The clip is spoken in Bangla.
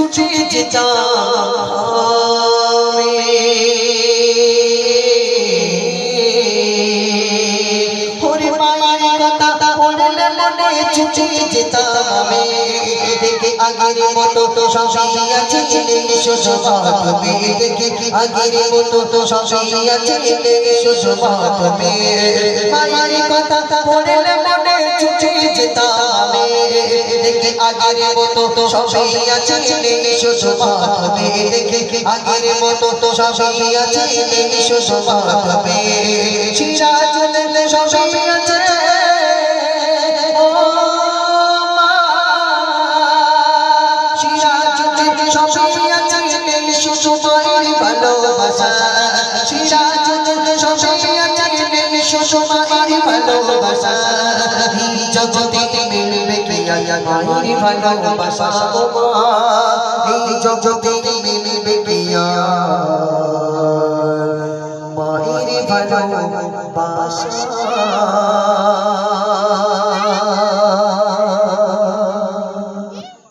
ছুটে যেতাম ছুটে যেতাম দেখে আগের মতো তো সবই আছে সুষমাতবে দেখে আগের মতো তো সবই আছে সুষমাতবে মায়ের কথা পড়লে মনে ছুটে যেতাম দেখে আগের মতো তো সবই আছে সুষমাতবে দেখে আগের মতো তো সবই আছে সুষমাতবে সিরাজুল সবই আছে ভালোবাসা সিরাজুল সবই আছে সুষমার ভালোবাসা জগতে মিলবে কি মায়ের ভালোবাসা এই জগতে মিলবে কি মায়ের ভালোবাসা